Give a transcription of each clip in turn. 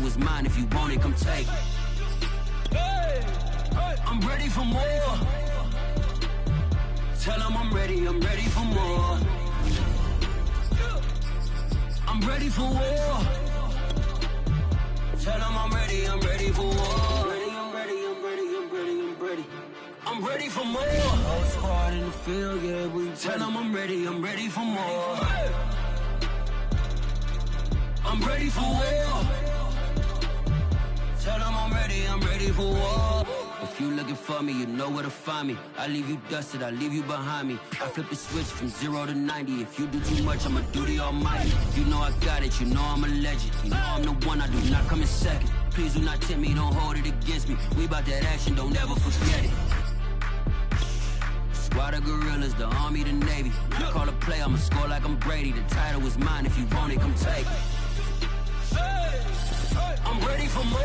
title is mine. If you want it, come take it. I'm ready for more. Tell them I'm ready for more. I'm ready for war. Tell them I'm ready for war. I'm ready for more. Whole squad in the field, yeah, we tell them I'm ready for more. I'm ready for war. Tell them I'm ready for war. If you looking for me, you know where to find me. I leave you dusted, I leave you behind me. I flip the switch from 0 to 90. If you do too much, I'ma do the almighty. You know I got it, you know I'm a legend. You know I'm the one, I do not come in second. Please do not tempt me, don't hold it against me. We about that action, don't ever forget it. Squad of gorillas, the army, the navy. Call a play, I'ma score like I'm Brady. The title is mine, if you want it, come take it. I'm ready for more.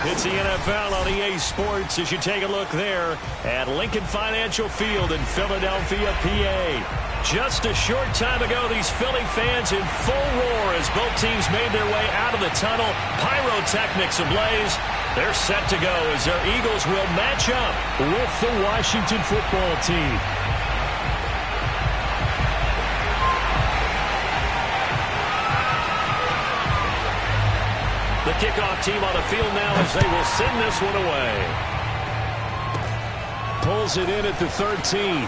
It's the NFL on EA Sports as you take a look there at Lincoln Financial Field in Philadelphia, PA. Just a short time ago, these Philly fans in full roar as both teams made their way out of the tunnel. Pyrotechnics ablaze. They're set to go as their Eagles will match up with the Washington football team. The kickoff team on the field now as they will send this one away. Pulls it in at the 13.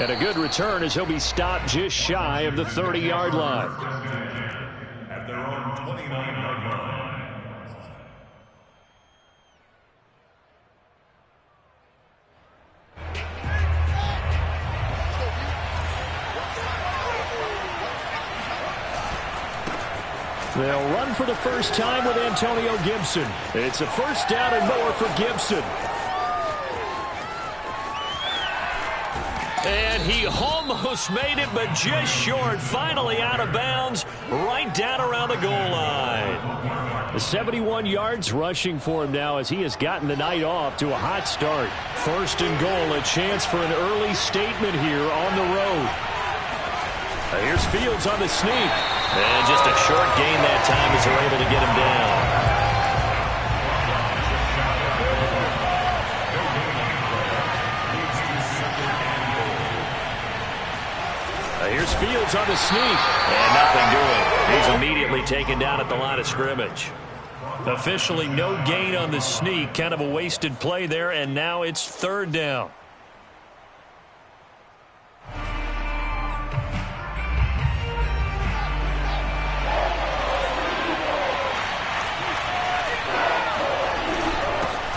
And a good return as he'll be stopped just shy of the 30-yard line. At their own 29-yard line. They'll run for the first time with Antonio Gibson. It's a first down and more for Gibson. And he almost made it, but just short. Finally out of bounds, right down around the goal line. 71 yards rushing for him now as he has gotten the night off to a hot start. First and goal, a chance for an early statement here on the road. Here's Fields on the sneak. And just a short gain that time as they're able to get him down. Here's Fields on the sneak. And nothing doing. He's immediately taken down at the line of scrimmage. Officially no gain on the sneak. Kind of a wasted play there, and now it's third down.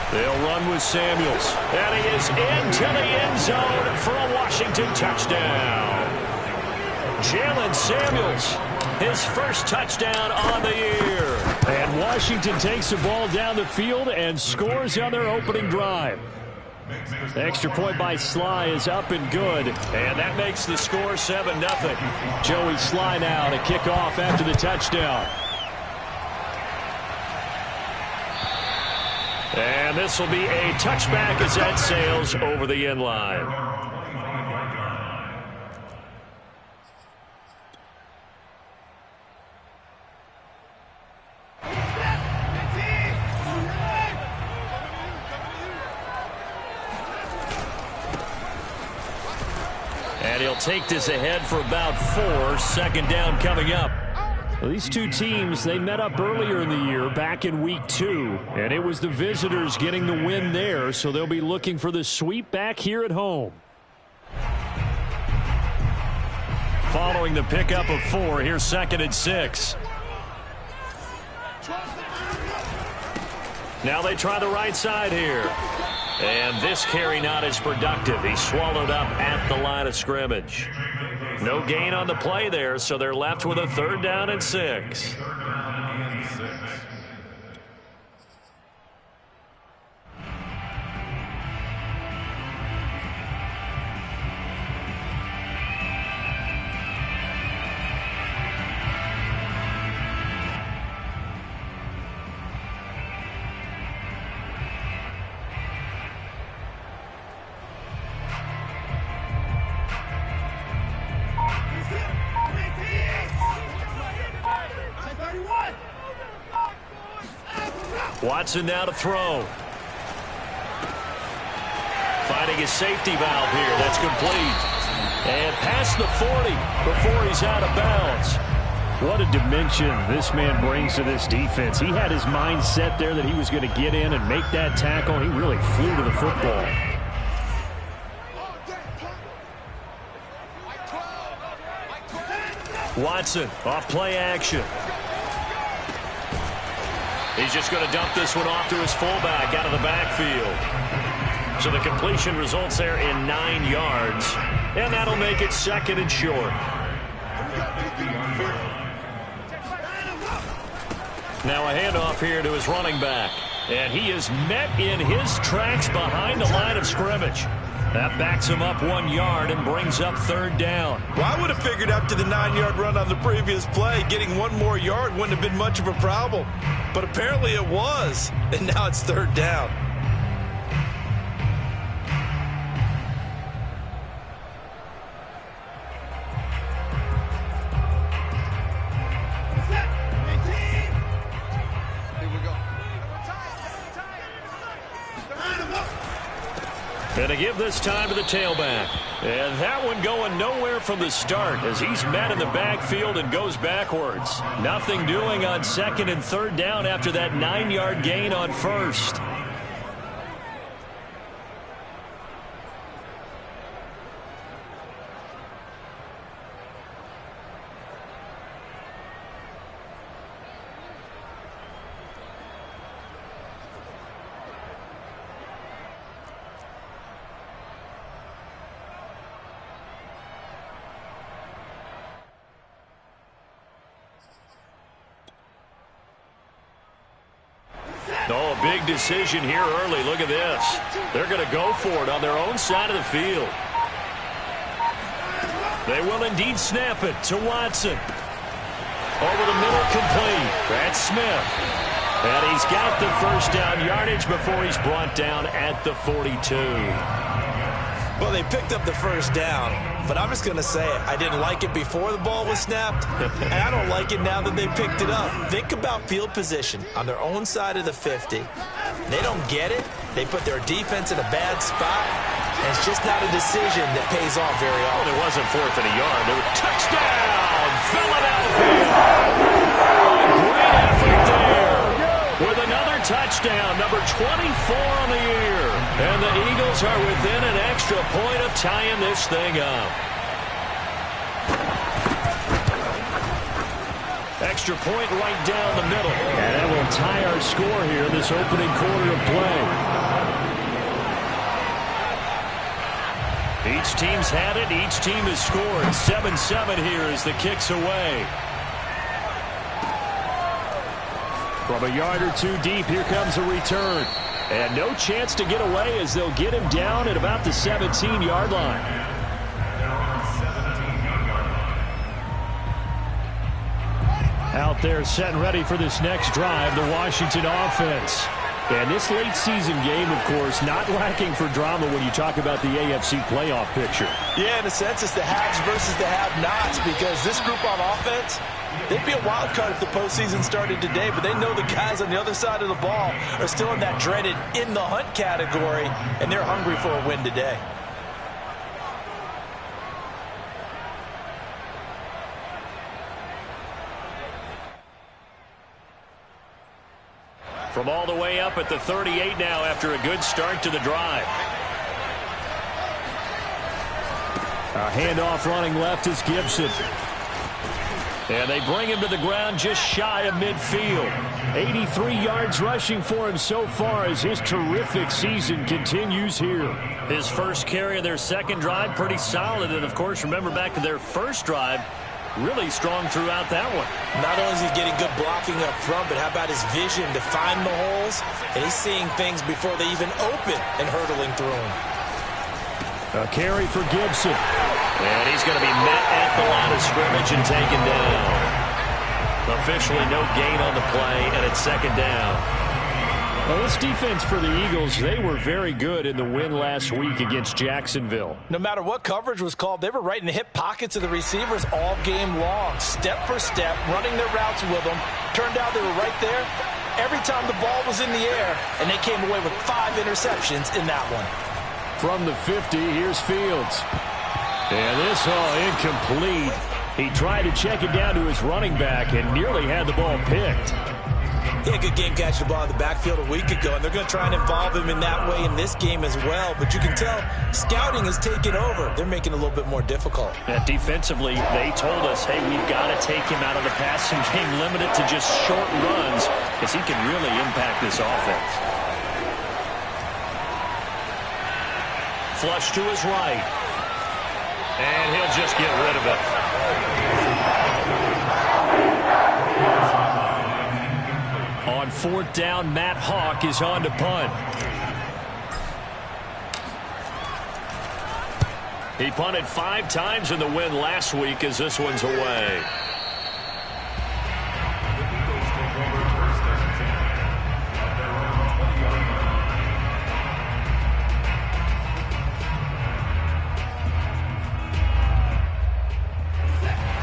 They'll run with Samuels. And he is into the end zone for a Washington touchdown. Jalen Samuels, his first touchdown on the year. And Washington takes the ball down the field and scores on their opening drive. The extra point by Sly is up and good. And that makes the score 7-0. Joey Sly now to kick off after the touchdown. And this will be a touchback as that sails over the end line. And he'll take this ahead for about 4. Second down coming up. Well, these two teams, they met up earlier in the year, back in week 2, and it was the visitors getting the win there, so they'll be looking for the sweep back here at home. Following the pickup of 4, here's 2nd and 6. Now they try the right side here. And this carry not as productive. He's swallowed up at the line of scrimmage. No gain on the play there, so they're left with a 3rd down and 6. Watson now to throw. Finding his safety valve here. That's complete. And past the 40 before he's out of bounds. What a dimension this man brings to this defense. He had his mind set there that he was going to get in and make that tackle. He really flew to the football. Watson off play action. He's just going to dump this one off to his fullback out of the backfield. So the completion results there in 9 yards. And that'll make it 2nd and short. Now a handoff here to his running back. And he is met in his tracks behind the line of scrimmage. That backs him up 1 yard and brings up 3rd down. Well, I would have figured after the 9-yard run on the previous play, getting 1 more yard wouldn't have been much of a problem. But apparently it was, and now it's 3rd down. And to give this time to the tailback. And that one going nowhere from the start as he's met in the backfield and goes backwards. Nothing doing on 2nd and 3rd down after that 9-yard gain on 1st. Oh, a big decision here early. Look at this. They're going to go for it on their own side of the field. They will indeed snap it to Watson. Over the middle, complete. That's Smith. And he's got the 1st down yardage before he's brought down at the 42. Well, they picked up the 1st down, but I'm just going to say it. I didn't like it before the ball was snapped, and I don't like it now that they picked it up. Think about field position on their own side of the 50. They don't get it. They put their defense in a bad spot, and it's just not a decision that pays off very often. Well, it wasn't 4th and a yard. It was touchdown, Philadelphia. Great effort there with another touchdown, number 24 on the year. And the Eagles are within an extra point of tying this thing up. Extra point right down the middle. And that will tie our score here this opening quarter of play. Each team's had it. Each team has scored. 7-7 here as the kick's away. From a yard or two deep, here comes a return. And no chance to get away as they'll get him down at about the 17-yard line. Out there set and ready for this next drive, the Washington offense. And this late season game, of course, not lacking for drama when you talk about the AFC playoff picture. Yeah, in a sense, it's the haves versus the have-nots, because this group on offense, they'd be a wild card if the postseason started today, but they know the guys on the other side of the ball are still in that dreaded in-the-hunt category, and they're hungry for a win today. From all the way up at the 38 now after a good start to the drive. A handoff running left is Gibson. And they bring him to the ground just shy of midfield. 83 yards rushing for him so far as his terrific season continues here. His first carry of their second drive, pretty solid. And, of course, remember back to their first drive, really strong throughout that one. Not only is he getting good blocking up front, but how about his vision to find the holes? And he's seeing things before they even open and hurtling through them. A carry for Gibson. And he's going to be met at the line of scrimmage and taken down. Officially no gain on the play, and it's 2nd down. Well, this defense for the Eagles, they were very good in the win last week against Jacksonville. No matter what coverage was called, they were right in the hip pockets of the receivers all game long, step for step, running their routes with them. Turned out they were right there every time the ball was in the air, and they came away with 5 interceptions in that one. From the 50, here's Fields. And this all incomplete. He tried to check it down to his running back and nearly had the ball picked. He had a good game catching the ball in the backfield a week ago, and they're going to try and involve him in that way in this game as well. But you can tell scouting has taken over. They're making it a little bit more difficult. Yeah, defensively, they told us, hey, we've got to take him out of the passing game, limit it to just short runs, because he can really impact this offense. Flush to his right. And he'll just get rid of it. On 4th down, Matt Hawk is on to punt. He punted 5 times in the win last week as this one's away.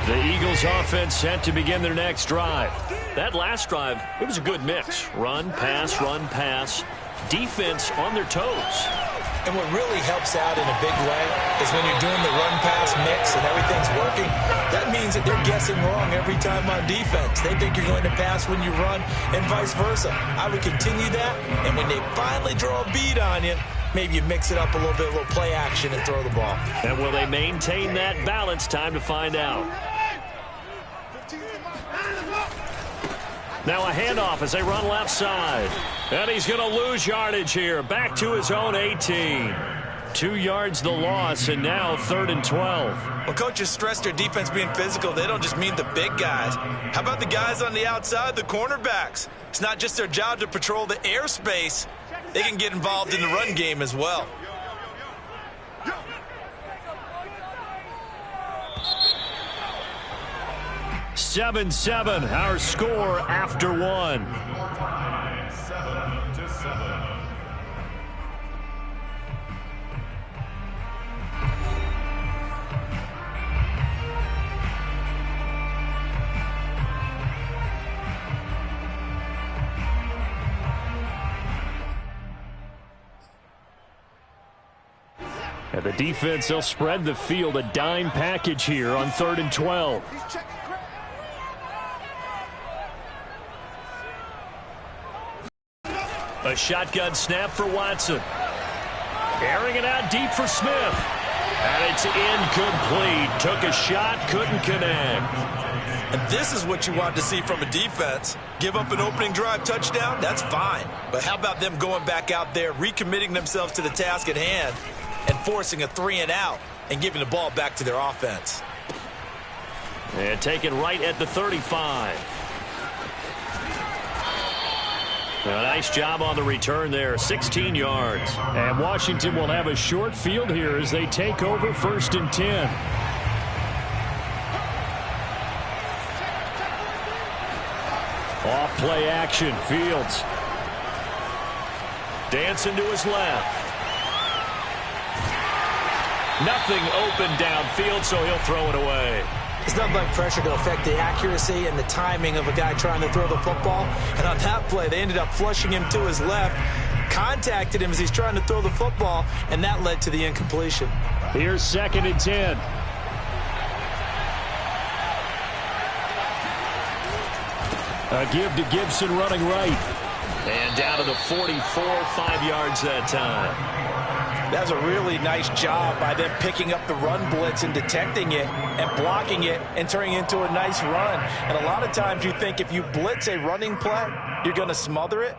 The Eagles offense set to begin their next drive. That last drive, it was a good mix. Run, pass, defense on their toes. And what really helps out in a big way is when you're doing the run-pass mix and everything's working, that means that they're guessing wrong every time on defense. They think you're going to pass when you run and vice versa. I would continue that, and when they finally draw a bead on you, maybe you mix it up a little bit, a little play action, and throw the ball. And will they maintain that balance? Time to find out. Now a handoff as they run left side. And he's going to lose yardage here. Back to his own 18. 2 yards the loss, and now 3rd and 12. When coaches stress their defense being physical, they don't just mean the big guys. How about the guys on the outside, the cornerbacks? It's not just their job to patrol the airspace. They can get involved in the run game as well. Seven, our score after 1. 7-7. And the defense, they'll spread the field, a dime package here on 3rd and 12. A shotgun snap for Watson. Airing it out deep for Smith. And it's incomplete. Took a shot, couldn't connect. And this is what you want to see from a defense. Give up an opening drive touchdown, that's fine. But how about them going back out there, recommitting themselves to the task at hand, and forcing a 3-and-out and giving the ball back to their offense. And taken right at the 35. A nice job on the return there, 16 yards. And Washington will have a short field here as they take over 1st and 10. Off play action, Fields. Dancing to his left. Nothing open downfield, so he'll throw it away. It's nothing like pressure to affect the accuracy and the timing of a guy trying to throw the football. And on that play, they ended up flushing him to his left, contacted him as he's trying to throw the football, and that led to the incompletion. Here's 2nd and 10. A give to Gibson running right. And down to the 44, 5 yards that time. That was a really nice job by them picking up the run blitz and detecting it and blocking it and turning it into a nice run. And a lot of times you think if you blitz a running play, you're going to smother it.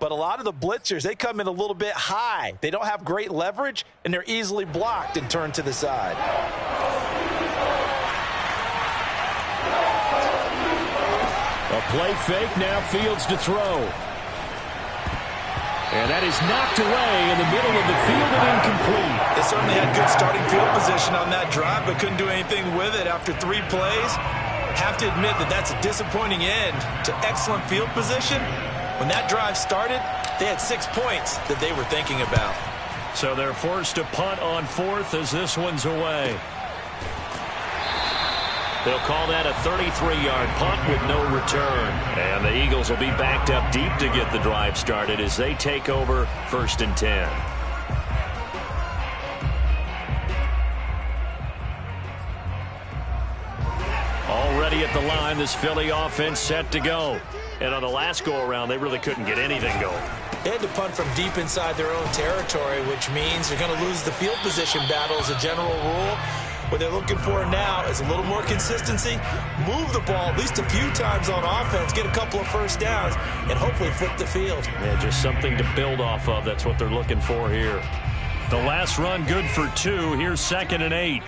But a lot of the blitzers, they come in a little bit high. They don't have great leverage, and they're easily blocked and turned to the side. A play fake, now Fields to throw. And that is knocked away in the middle of the field and incomplete. They certainly had good starting field position on that drive, but couldn't do anything with it after 3 plays. Have to admit that that's a disappointing end to excellent field position. When that drive started, they had 6 points that they were thinking about. So they're forced to punt on 4th as this one's away. They'll call that a 33-yard punt with no return. And the Eagles will be backed up deep to get the drive started as they take over 1st and 10. Already at the line, this Philly offense set to go. And on the last go-around, they really couldn't get anything going. They had to punt from deep inside their own territory, which means they're going to lose the field position battle as a general rule. What they're looking for now is a little more consistency, move the ball at least a few times on offense, get a couple of first downs, and hopefully flip the field. Yeah, just something to build off of. That's what they're looking for here. The last run good for 2. Here's 2nd and 8.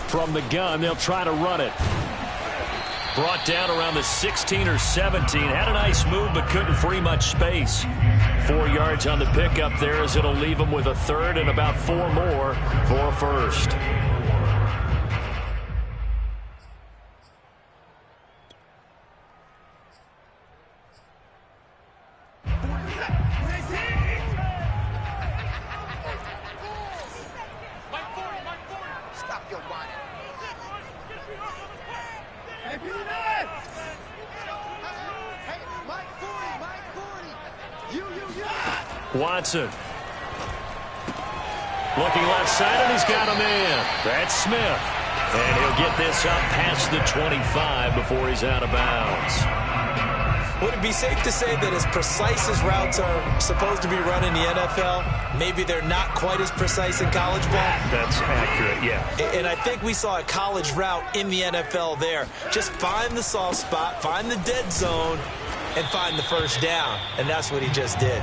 From the gun, they'll try to run it. Brought down around the 16 or 17. Had a nice move, but couldn't free much space. 4 yards on the pickup there as it'll leave them with a 3rd and about 4 more for a 1st. Watson. Looking left side, and he's got a man. That's Smith. And he'll get this up past the 25 before he's out of bounds. Would it be safe to say that as precise as routes are supposed to be run in the NFL, maybe they're not quite as precise in college ball? That's accurate, yeah. And I think we saw a college route in the NFL there. Just find the soft spot, find the dead zone, and find the first down. And that's what he just did.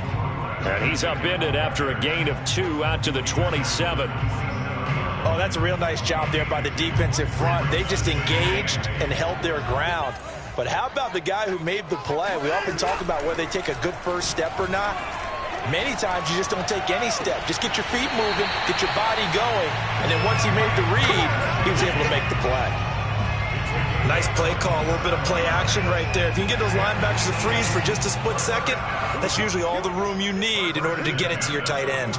And he's upended after a gain of 2 out to the 27. Oh, that's a real nice job there by the defensive front. They just engaged and held their ground. But how about the guy who made the play? We often talk about whether they take a good first step or not. Many times you just don't take any step. Just get your feet moving, get your body going, and then once he made the read, he was able to make the play. Nice play call, a little bit of play action right there. If you can get those linebackers to freeze for just a split second, that's usually all the room you need in order to get it to your tight end.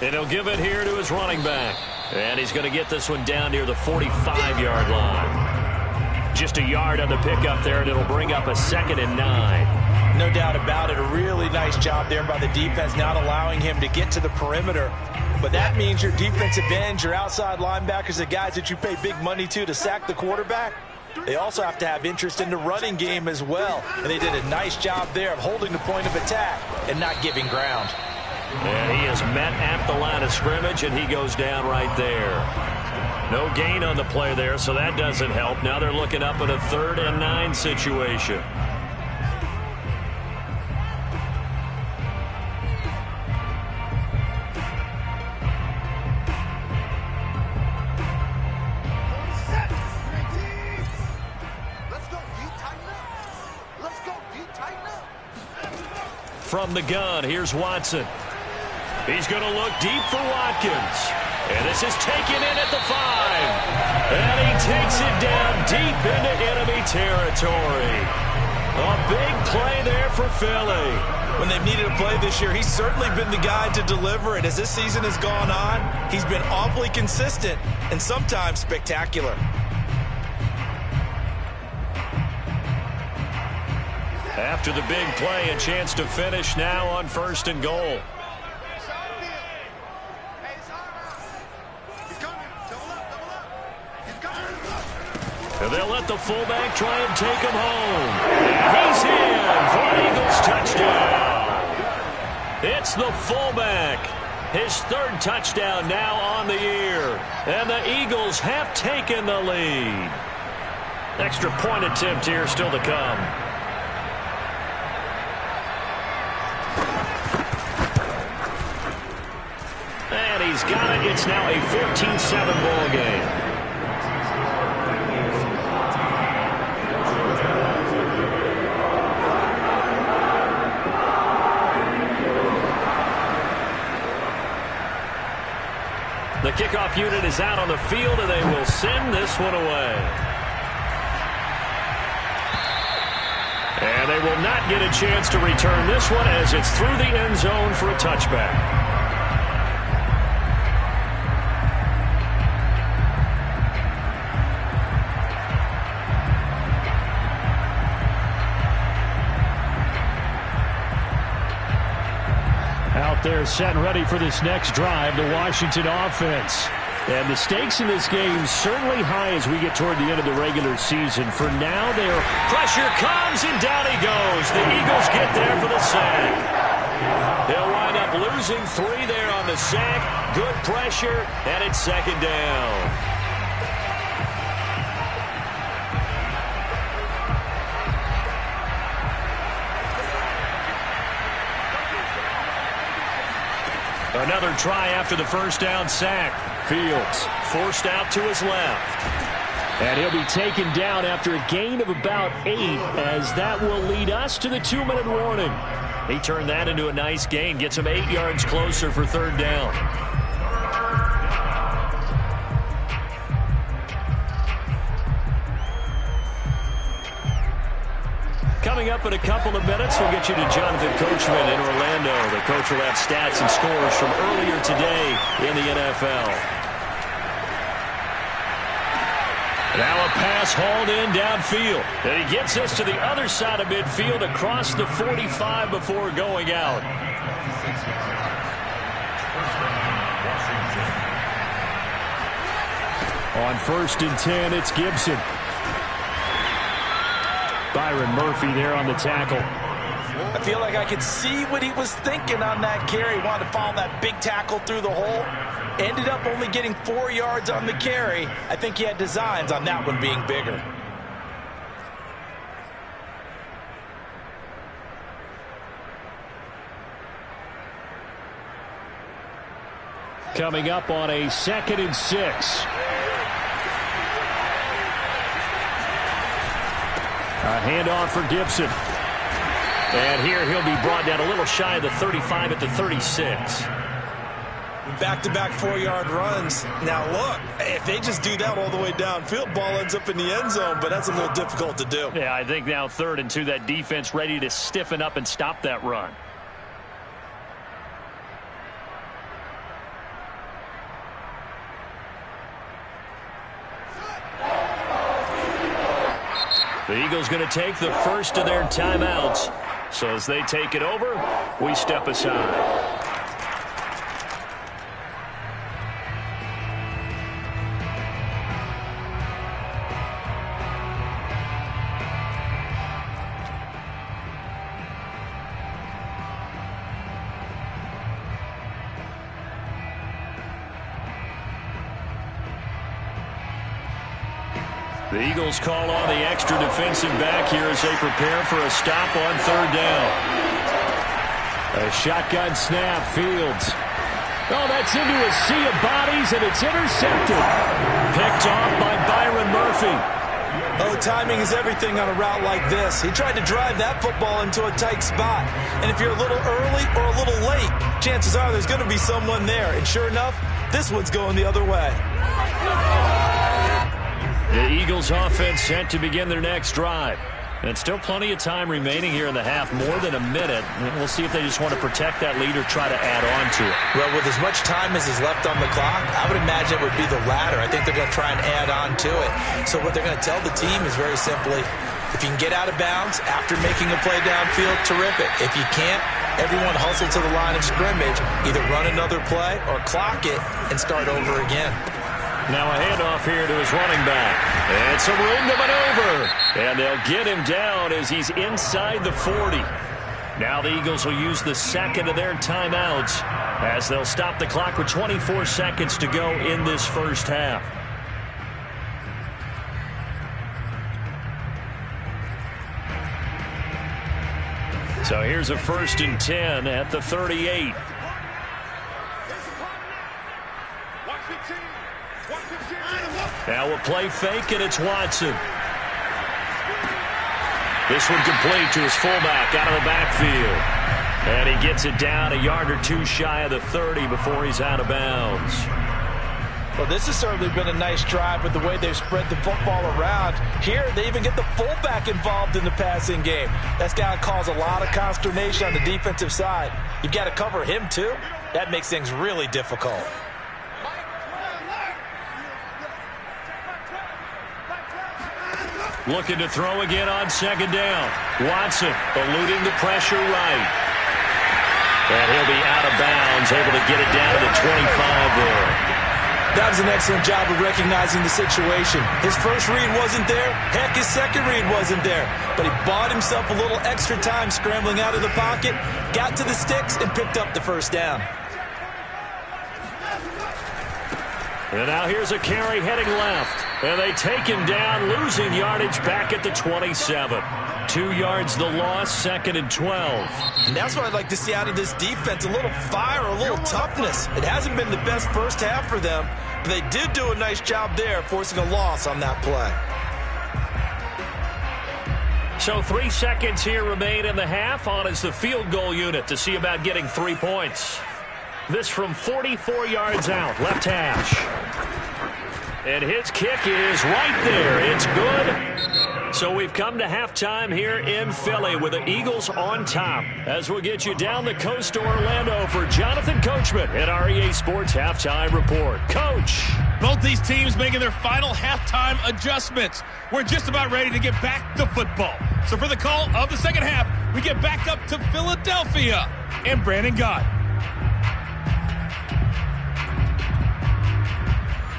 And he'll give it here to his running back. And he's going to get this one down near the 45-yard line. Just a yard on the pickup there, and it'll bring up a 2nd and 9. No doubt about it. A really nice job there by the defense, not allowing him to get to the perimeter. But that means your defensive ends, your outside linebackers, the guys that you pay big money to sack the quarterback, they also have to have interest in the running game as well. And they did a nice job there of holding the point of attack and not giving ground. And he is met at the line of scrimmage, and he goes down right there. No gain on the play there, so that doesn't help. Now they're looking up at a 3rd and 9 situation. From the gun, here's Watson. He's going to look deep for Watkins. And this is taken in at the 5. And he takes it down deep into enemy territory. A big play there for Philly. When they've needed a play this year, he's certainly been the guy to deliver it. As this season has gone on, he's been awfully consistent and sometimes spectacular. After the big play, a chance to finish now on 1st and goal. And they'll let the fullback try and take him home. And he's in for an Eagles touchdown. It's the fullback. His 3rd touchdown now on the year. And the Eagles have taken the lead. Extra point attempt here still to come. And he's got it. It's now a 14-7 ball game. The kickoff unit is out on the field, and they will send this one away. And they will not get a chance to return this one as it's through the end zone for a touchback. Out there set and ready for this next drive, the Washington offense. And the stakes in this game certainly high as we get toward the end of the regular season. For now, their pressure comes, and down he goes. The Eagles get there for the sack. They'll wind up losing 3 there on the sack. Good pressure, and it's second down. Another try after the first down sack. Fields forced out to his left. And he'll be taken down after a gain of about 8, as that will lead us to the 2-minute warning. He turned that into a nice gain, gets him 8 yards closer for third down. Coming up in a couple of minutes, we'll get you to Jonathan Coachman in Orlando. The coach will have stats and scores from earlier today in the NFL. Now a pass hauled in downfield. And he gets us to the other side of midfield across the 45 before going out. On 1st and 10, it's Gibson. Byron Murphy there on the tackle. I feel like I could see what he was thinking on that carry. Wanted to follow that big tackle through the hole. Ended up only getting 4 yards on the carry. I think he had designs on that one being bigger. Coming up on a 2nd and 6. A handoff for Gibson. And here he'll be brought down a little shy of the 35 at the 36. Back-to-back 4-yard runs. Now, look, if they just do that all the way downfield, ball ends up in the end zone, but that's a little difficult to do. Yeah, I think now 3rd and 2, that defense ready to stiffen up and stop that run. The Eagles going to take the first of their timeouts. So as they take it over, we step aside. The Eagles call on the extra defensive back here as they prepare for a stop on 3rd down. A shotgun snap, Fields. Oh, that's into a sea of bodies, and it's intercepted. Picked off by Byron Murphy. Oh, timing is everything on a route like this. He tried to drive that football into a tight spot. And if you're a little early or a little late, chances are there's going to be someone there. And sure enough, this one's going the other way. The Eagles offense set to begin their next drive. And still plenty of time remaining here in the half, more than a minute. We'll see if they just want to protect that lead or try to add on to it. Well, with as much time as is left on the clock, I would imagine it would be the latter. I think they're going to try and add on to it. So what they're going to tell the team is very simply, if you can get out of bounds after making a play downfield, terrific. If you can't, everyone hustle to the line of scrimmage, either run another play or clock it and start over again. Now a handoff here to his running back. And some room to maneuver. And they'll get him down as he's inside the 40. Now the Eagles will use the second of their timeouts as they'll stop the clock with 24 seconds to go in this first half. So here's a 1st and 10 at the 38. Now a play fake, and it's Watson. This one complete to his fullback out of the backfield. And he gets it down a yard or two shy of the 30 before he's out of bounds. Well, this has certainly been a nice drive with the way they've spread the football around. Here, they even get the fullback involved in the passing game. That's got to cause a lot of consternation on the defensive side. You've got to cover him, too. That makes things really difficult. Looking to throw again on second down. Watson eluding the pressure right. And he'll be out of bounds, able to get it down to the 25 there. That was an excellent job of recognizing the situation. His first read wasn't there. Heck, his second read wasn't there. But he bought himself a little extra time scrambling out of the pocket, got to the sticks, and picked up the first down. And now here's a carry heading left. And they take him down, losing yardage back at the 27. 2 yards the loss, 2nd and 12. And that's what I'd like to see out of this defense, a little fire, a little toughness. It hasn't been the best first half for them, but they did do a nice job there, forcing a loss on that play. So 3 seconds here remain in the half. On is the field goal unit to see about getting 3 points. This from 44 yards out, left hash. And his kick is right there. It's good. So we've come to halftime here in Philly with the Eagles on top. As we'll get you down the coast to Orlando for Jonathan Coachman at our EA Sports Halftime Report. Coach. Both these teams making their final halftime adjustments. We're just about ready to get back to football. So for the call of the second half, we get back up to Philadelphia and Brandon Gott.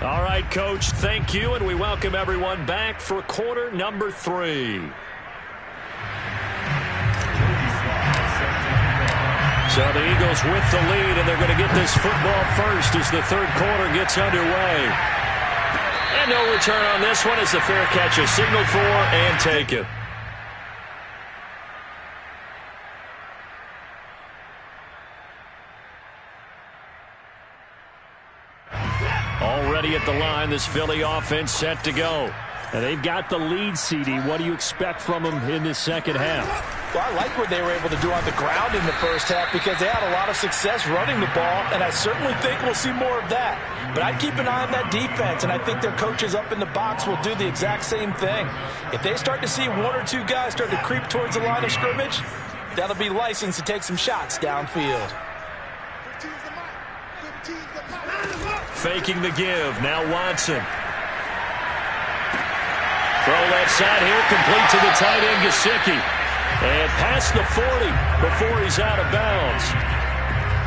All right, Coach, thank you, and we welcome everyone back for quarter number 3. So the Eagles with the lead, and they're going to get this football first as the third quarter gets underway. And no return on this one as the fair catch is signaled for and taken. Already at the line, this Philly offense set to go. And they've got the lead, CD. What do you expect from them in this second half? Well, I like what they were able to do on the ground in the first half because they had a lot of success running the ball, and I certainly think we'll see more of that. But I'd keep an eye on that defense, and I think their coaches up in the box will do the exact same thing. If they start to see 1 or 2 guys start to creep towards the line of scrimmage, that'll be licensed to take some shots downfield. Faking the give. Now Watson. Throw left side here, complete to the tight end, Gesicki. And past the 40 before he's out of bounds.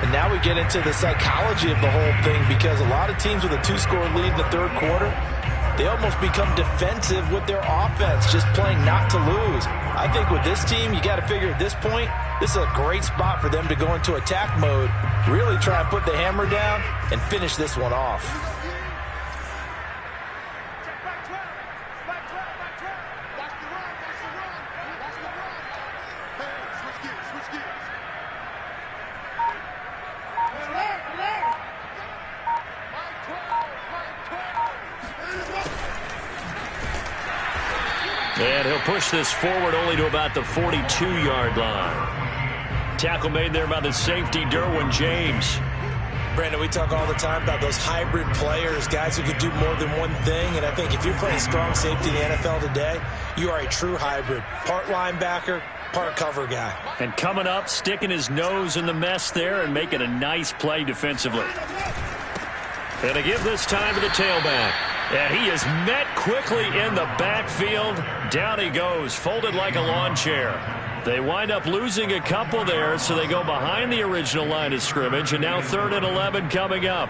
And now we get into the psychology of the whole thing because a lot of teams with a 2-score lead in the third quarter, they almost become defensive with their offense, just playing not to lose. I think with this team, you got to figure at this point, this is a great spot for them to go into attack mode, really try and put the hammer down and finish this one off. And he'll push this forward only to about the 42-yard line. Tackle made there by the safety, Derwin James. Brandon, we talk all the time about those hybrid players, guys who can do more than one thing. And I think if you're playing strong safety in the NFL today, you are a true hybrid. Part linebacker, part cover guy. And coming up, sticking his nose in the mess there and making a nice play defensively. And to give this time to the tailback. And he is met quickly in the backfield. Down he goes, folded like a lawn chair. They wind up losing a couple there, so they go behind the original line of scrimmage, and now 3rd and 11 coming up.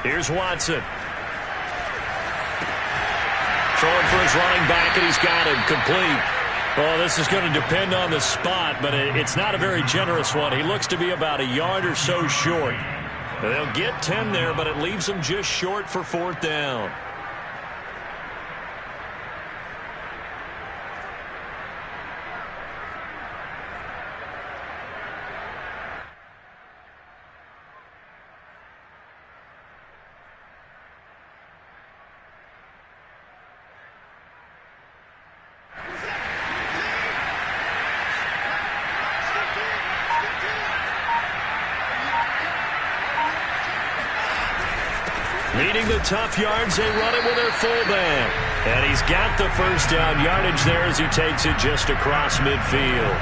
Here's Watson. Throwing for his running back, and he's got him complete. Well, this is going to depend on the spot, but it's not a very generous one. He looks to be about a yard or so short. They'll get 10 there, but it leaves them just short for 4th down. Needing the tough yards, they run it with their fullback. And he's got the first down yardage there as he takes it just across midfield.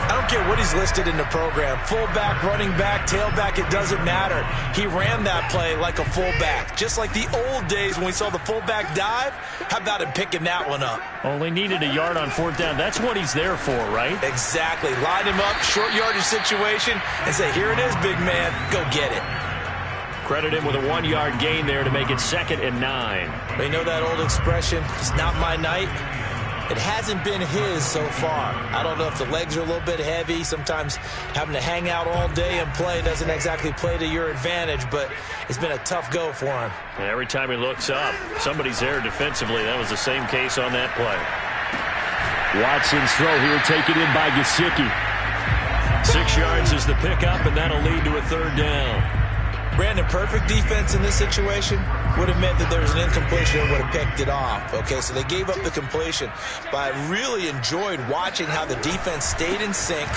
I don't care what he's listed in the program. Fullback, running back, tailback, it doesn't matter. He ran that play like a fullback. Just like the old days when we saw the fullback dive. How about him picking that one up? Only needed a yard on fourth down. That's what he's there for, right? Exactly. Line him up, short yardage situation, and say, here it is, big man. Go get it. Credit him with a 1-yard gain there to make it 2nd and 9. They know that old expression, it's not my night. It hasn't been his so far. I don't know if the legs are a little bit heavy. Sometimes having to hang out all day and play doesn't exactly play to your advantage, but it's been a tough go for him. And every time he looks up, somebody's there defensively. That was the same case on that play. Watson's throw here taken in by Gesicki. 6 yards is the pickup, and that'll lead to a 3rd down. Brandon, perfect defense in this situation would have meant that there was an incompletion and would have picked it off. Okay, so they gave up the completion. But I really enjoyed watching how the defense stayed in sync,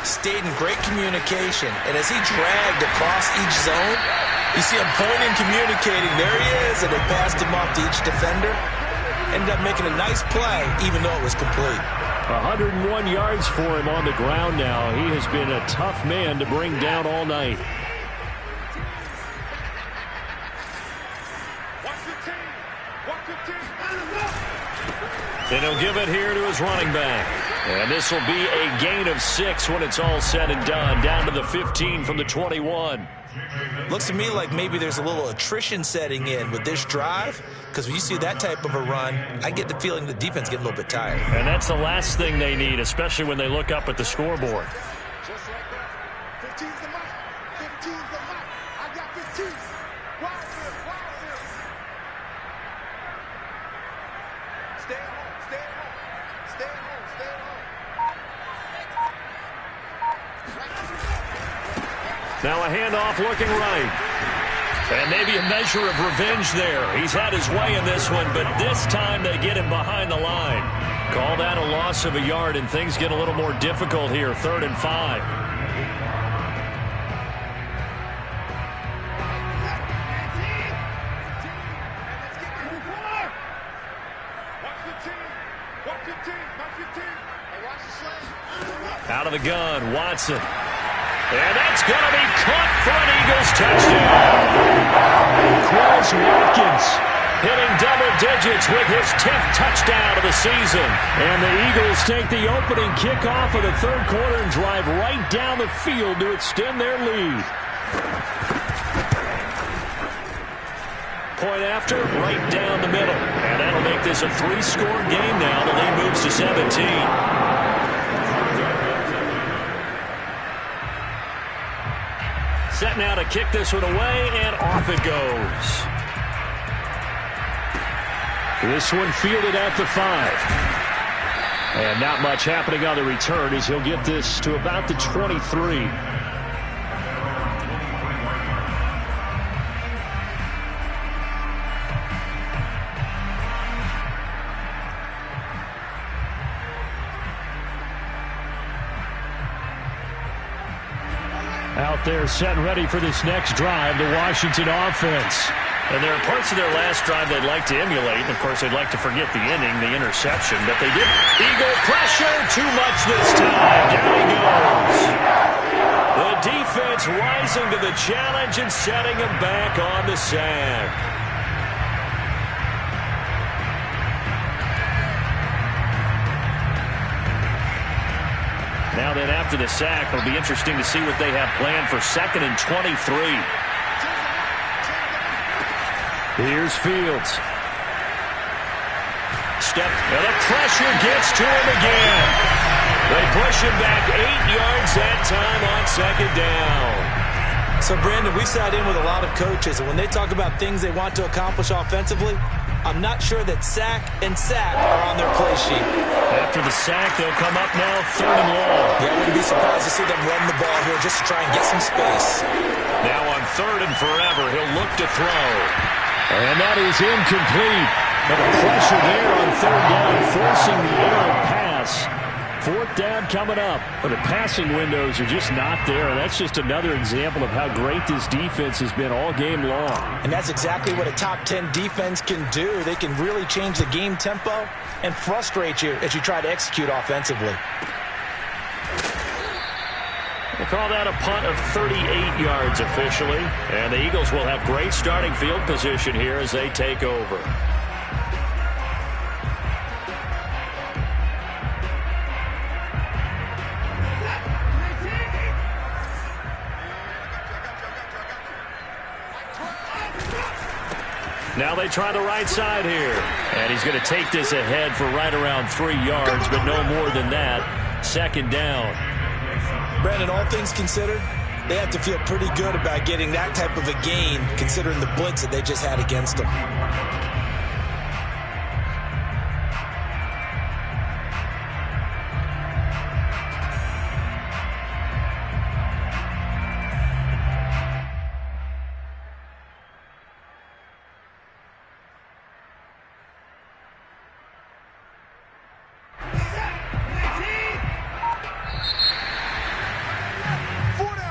stayed in great communication. And as he dragged across each zone, you see him pointing, communicating. There he is, and they passed him off to each defender. Ended up making a nice play, even though it was complete. 101 yards for him on the ground now. He has been a tough man to bring down all night. And he'll give it here to his running back. And this will be a gain of 6 when it's all said and done. Down to the 15 from the 21. Looks to me like maybe there's a little attrition setting in with this drive, because when you see that type of a run, I get the feeling the defense getting a little bit tired. And that's the last thing they need, especially when they look up at the scoreboard. Just like that. 15's the mark. 15's the mark. I got 15. Wild field, wild field. Stay at home, stay at home. Stay at home, stay at home. Now a handoff looking right. And maybe a measure of revenge there. He's had his way in this one, but this time they get him behind the line. Call that a loss of a yard, and things get a little more difficult here. 3rd and 5. Out of the gun, Watson. And that's going to be caught for an Eagles touchdown. Quez Watkins hitting double digits with his 10th touchdown of the season. And the Eagles take the opening kickoff of the 3rd quarter and drive right down the field to extend their lead. Point after, right down the middle. And that'll make this a 3-score game now. The lead moves to 17. Set now to kick this one away, and off it goes. This one fielded at the 5. And not much happening on the return as he'll get this to about the 23. Out there set and ready for this next drive, the Washington offense. And there are parts of their last drive they'd like to emulate. And, of course, they'd like to forget the inning, the interception. But they did. Eagle pressure, too much this time. Down he goes. The defense rising to the challenge and setting him back on the sack. Now then, after the sack, it'll be interesting to see what they have planned for 2nd and 23. Here's Fields. Step, and the pressure gets to him again. They push him back 8 yards that time on 2nd down. So, Brandon, we sat in with a lot of coaches, and when they talk about things they want to accomplish offensively, I'm not sure that sack and sack are on their play sheet. After the sack, they'll come up now 3rd and long. Yeah, I wouldn't be surprised to see them run the ball here just to try and get some space. Now on 3rd and forever, he'll look to throw. And that is incomplete. But the pressure there on 3rd down, forcing the errant pass. 4th down coming up. But the passing windows are just not there. That's just another example of how great this defense has been all game long. And that's exactly what a top 10 defense can do. They can really change the game tempo and frustrate you as you try to execute offensively. We'll call that a punt of 38 yards officially. And the Eagles will have great starting field position here as they take over. Now they try the right side here. And he's going to take this ahead for right around 3 yards, but no more than that. 2nd down. Brandon, all things considered, they have to feel pretty good about getting that type of a gain, considering the blitz that they just had against them.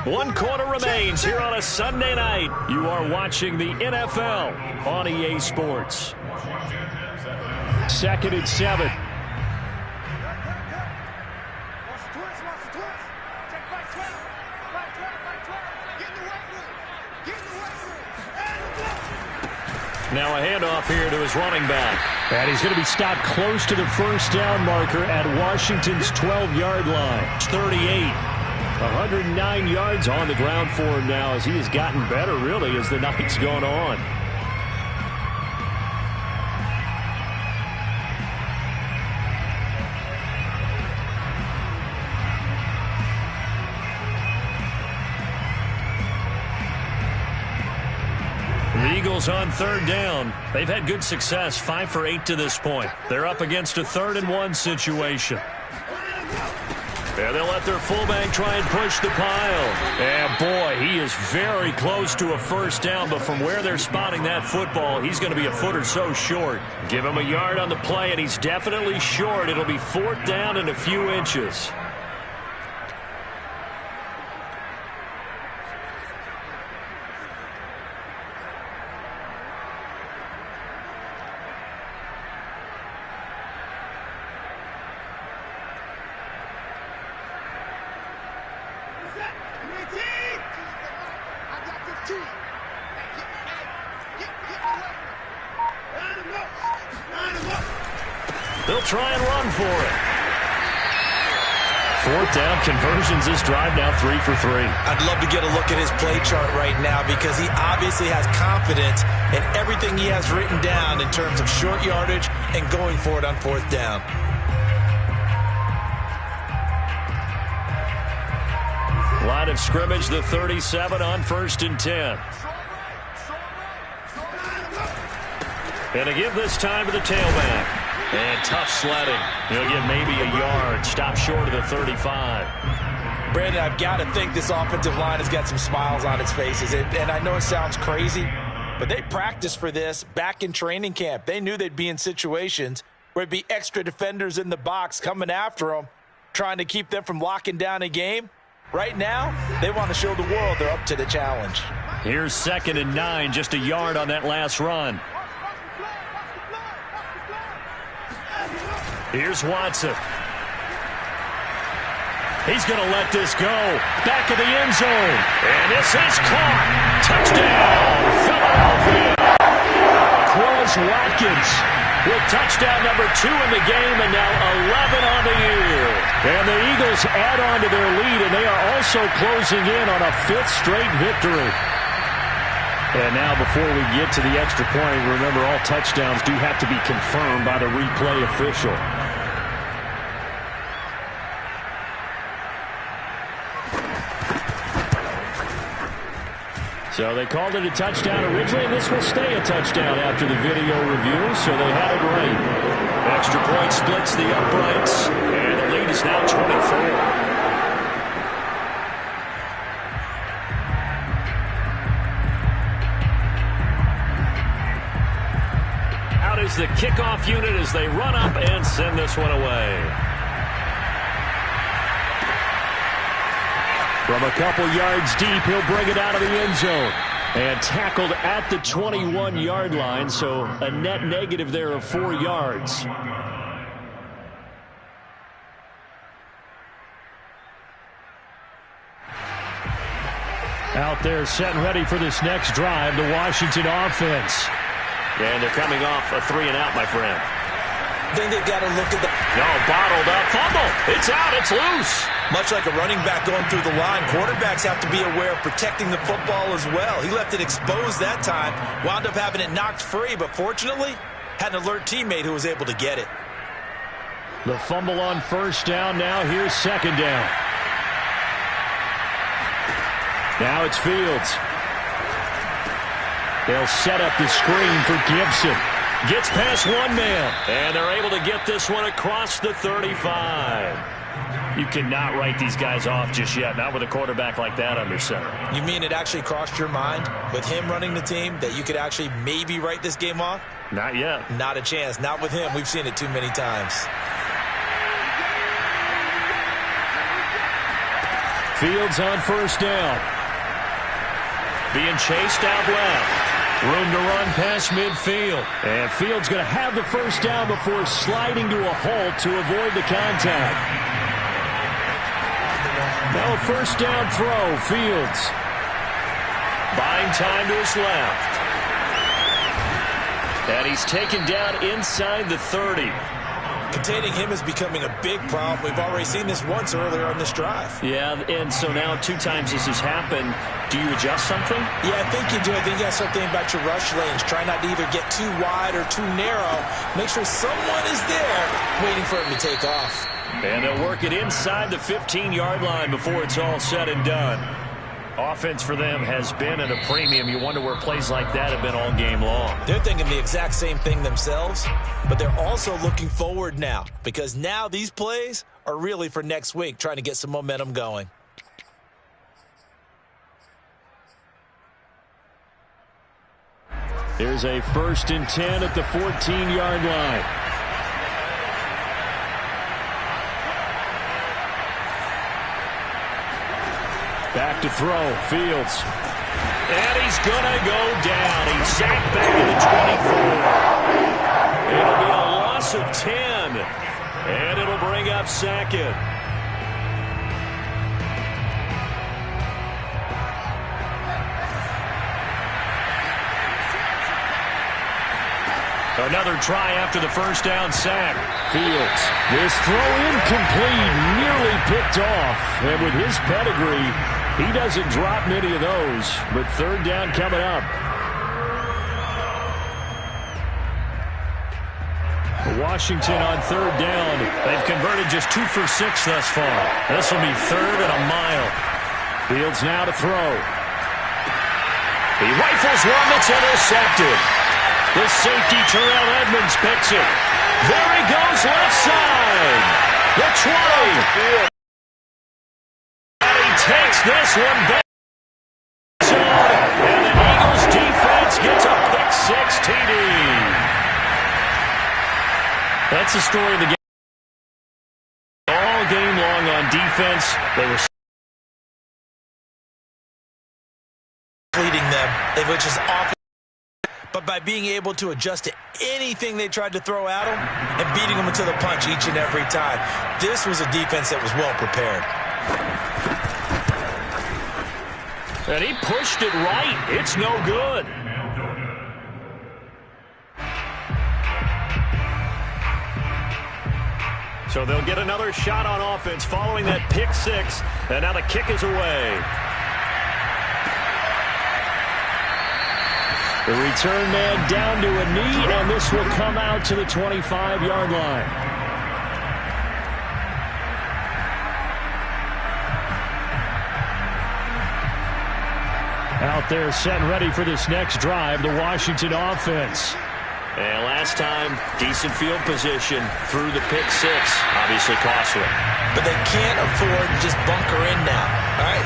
One quarter remains here on a Sunday night. You are watching the NFL on EA Sports. 2nd and 7. Now a handoff here to his running back. And he's going to be stopped close to the 1st down marker at Washington's 12-yard line. 38. 109 yards on the ground for him now as he has gotten better, really, as the night's gone on. The Eagles on 3rd down. They've had good success, 5 for 8 to this point. They're up against a 3rd and 1 situation. And they'll let their fullback try and push the pile. And, boy, he is very close to a 1st down, but from where they're spotting that football, he's going to be a foot or so short. Give him a yard on the play, and he's definitely short. It'll be 4th down and a few inches. They'll try and run for it. 4th down conversions this drive now 3 for 3. I'd love to get a look at his play chart right now because he obviously has confidence in everything he has written down in terms of short yardage and going for it on 4th down. Line of scrimmage, the 37 on 1st and 10. And to give this time to the tailback. And tough sledding. He'll get maybe a yard. Stop short of the 35. Brandon, I've got to think this offensive line has got some smiles on its faces. And I know it sounds crazy, but they practiced for this back in training camp. They knew they'd be in situations where it'd be extra defenders in the box coming after them, trying to keep them from locking down a game. Right now, they want to show the world they're up to the challenge. Here's 2nd and 9, just a yard on that last run. Here's Watson. He's going to let this go. Back of the end zone. And this is caught. Touchdown, Philadelphia. Quez Watkins with touchdown number 2 in the game and now 11 on the year. And the Eagles add on to their lead, and they are also closing in on a 5th straight victory. And now before we get to the extra point, remember all touchdowns do have to be confirmed by the replay official. So they called it a touchdown originally, and this will stay a touchdown after the video review, so they had it right. Extra point splits the uprights, and the lead is now 24. Is the kickoff unit as they run up and send this one away. From a couple yards deep, he'll bring it out of the end zone. And tackled at the 21-yard line, so a net negative there of 4 yards. Out there set and ready for this next drive, the Washington offense. And they're coming off a 3-and-out, my friend. I think they've got to look at the... No, bottled up. Fumble. It's out. It's loose. Much like a running back going through the line, quarterbacks have to be aware of protecting the football as well. He left it exposed that time, wound up having it knocked free, but fortunately, had an alert teammate who was able to get it. The fumble on first down. Now here's second down. Now it's Fields. They'll set up the screen for Gibson. Gets past one man. And they're able to get this one across the 35. You cannot write these guys off just yet, not with a quarterback like that under center. You mean it actually crossed your mind with him running the team that you could actually maybe write this game off? Not yet. Not a chance. Not with him. We've seen it too many times. Fields on first down. Being chased out left. Room to run past midfield. And Fields going to have the first down before sliding to a halt to avoid the contact. Now a first down throw. Fields. Buying time to his left. And he's taken down inside the 30. Containing him is becoming a big problem. We've already seen this once earlier on this drive. Yeah, and so now 2 times this has happened. Do you adjust something? Yeah, I think you do. I think you have something about your rush lanes. Try not to either get too wide or too narrow. Make sure someone is there waiting for him to take off. And they'll work it inside the 15-yard line before it's all said and done. Offense for them has been at a premium. You wonder where plays like that have been all game long. They're thinking the exact same thing themselves, but they're also looking forward now because now these plays are really for next week, trying to get some momentum going. There's a 1st and 10 at the 14-yard line. Back to throw. Fields. And he's going to go down. He's sacked back to the 24. It'll be a loss of 10. And it'll bring up second. Another try after the first down sack. Fields. This throw incomplete, nearly picked off. And with his pedigree, he doesn't drop many of those. But third down coming up. Washington on third down. They've converted just 2 for 6 thus far. This will be 3rd and a mile. Fields now to throw. He rifles one that's intercepted. The safety, Terrell Edmonds, picks it. There he goes, left side. The 20. And he takes this one back. And the Eagles defense gets a pick-6 TD. That's the story of the game. All game long on defense, they were Leading them, which is awful. But by being able to adjust to anything they tried to throw at them and beating them into the punch each and every time, this was a defense that was well prepared. And he pushed it right. It's no good. So they'll get another shot on offense following that pick-6. And now the kick is away. The return man down to a knee, and this will come out to the 25-yard line. Out there set and ready for this next drive, the Washington offense. And last time, decent field position through the pick six. Obviously costly. But they can't afford to just bunker in now. All right,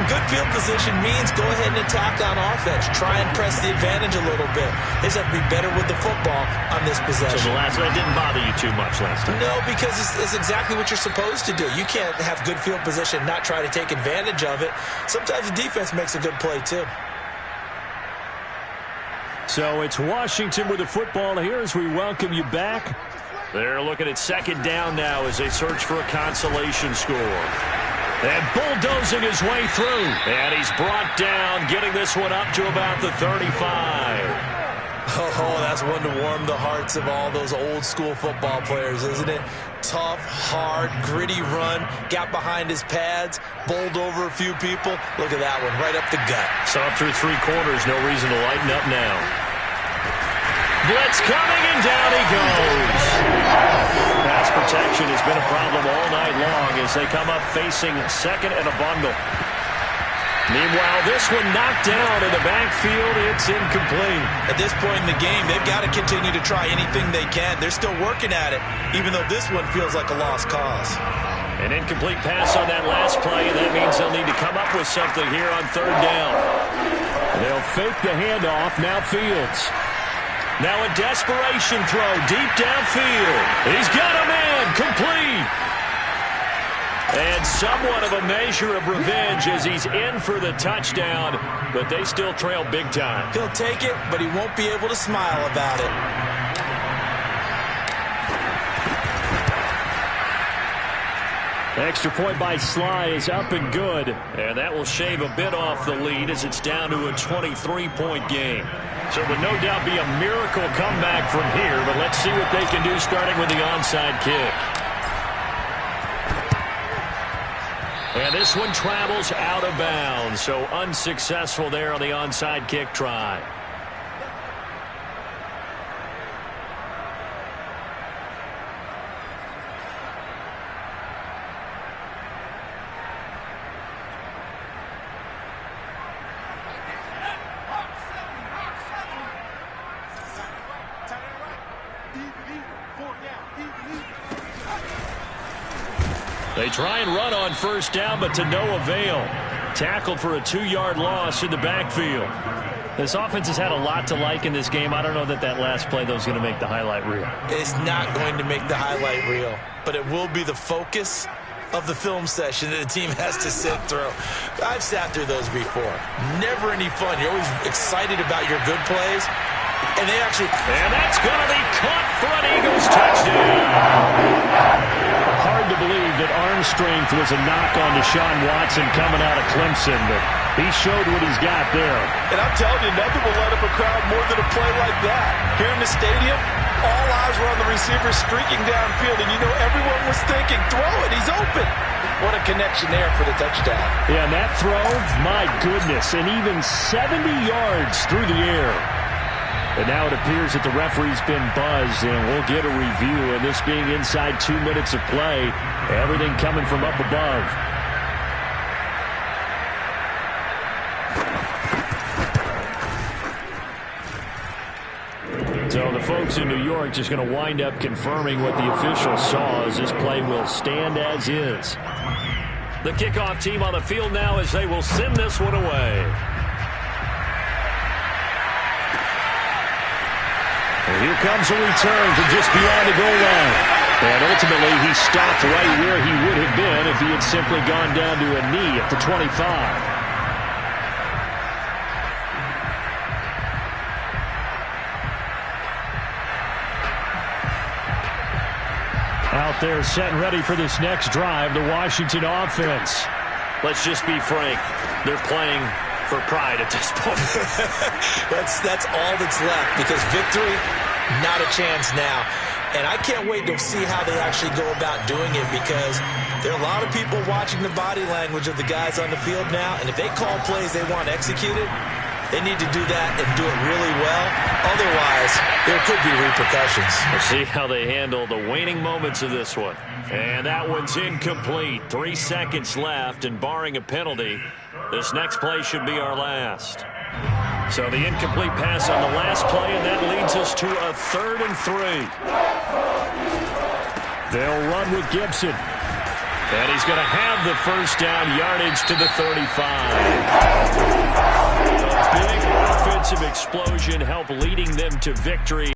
good field position means go ahead and attack on offense. Try and press the advantage a little bit. They just have to be better with the football on this possession. So that didn't bother you too much last time? No, because it's exactly what you're supposed to do. You can't have good field position and not try to take advantage of it. Sometimes the defense makes a good play, too. So it's Washington with the football here as we welcome you back. They're looking at second down now as they search for a consolation score. And bulldozing his way through. And he's brought down, getting this one up to about the 35. Oh, that's one to warm the hearts of all those old-school football players, isn't it? Tough, hard, gritty run. Got behind his pads, bowled over a few people. Look at that one, right up the gut. So up through three quarters, no reason to lighten up now. Blitz coming, and down he goes. Pass protection has been a problem all night long as they come up facing second and a bundle. Meanwhile, this one knocked down in the backfield. It's incomplete. At this point in the game, they've got to continue to try anything they can. They're still working at it, even though this one feels like a lost cause. An incomplete pass on that last play, and that means they'll need to come up with something here on third down. They'll fake the handoff. Now Fields. Now a desperation throw deep downfield. He's got a man complete. And somewhat of a measure of revenge as he's in for the touchdown, but they still trail big time. He'll take it, but he won't be able to smile about it. Extra point by Sly is up and good. And that will shave a bit off the lead as it's down to a 23-point game. So it would no doubt be a miracle comeback from here, but let's see what they can do starting with the onside kick. And this one travels out of bounds, so unsuccessful there on the onside kick try. They try and run on first down, but to no avail. Tackled for a 2-yard loss in the backfield. This offense has had a lot to like in this game. I don't know that last play, though, is going to make the highlight reel. It's not going to make the highlight reel, but it will be the focus of the film session that the team has to sit through. I've sat through those before. Never any fun. You're always excited about your good plays, and they actually... And that's going to be caught for an Eagles touchdown. Hard to believe that arm strength was a knock on Deshaun Watson coming out of Clemson, but he showed what he's got there. And I'm telling you, nothing will light up a crowd more than a play like that. Here in the stadium, all eyes were on the receiver streaking downfield, and you know everyone was thinking, throw it, he's open. What a connection there for the touchdown. Yeah, and that throw, my goodness, and even 70 yards through the air. And now it appears that the referee's been buzzed, and we'll get a review. And this being inside 2 minutes of play, everything coming from up above. So the folks in New York just going to wind up confirming what the official saw as this play will stand as is. The kickoff team on the field now as they will send this one away. And here comes a return from just beyond the goal line. And ultimately, he stopped right where he would have been if he had simply gone down to a knee at the 25. Out there set and ready for this next drive, the Washington offense. Let's just be frank. They're playing for pride at this point. That's all that's left, because victory, not a chance now. And I can't wait to see how they actually go about doing it, because there are a lot of people watching the body language of the guys on the field now, and if they call plays they want executed, they need to do that and do it really well. Otherwise, there could be repercussions. We'll see how they handle the waning moments of this one. And that one's incomplete. 3 seconds left, and barring a penalty, this next play should be our last. So the incomplete pass on the last play, and that leads us to a 3rd and 3. They'll run with Gibson. And he's going to have the first down, yardage to the 35. A big offensive explosion helped leading them to victory.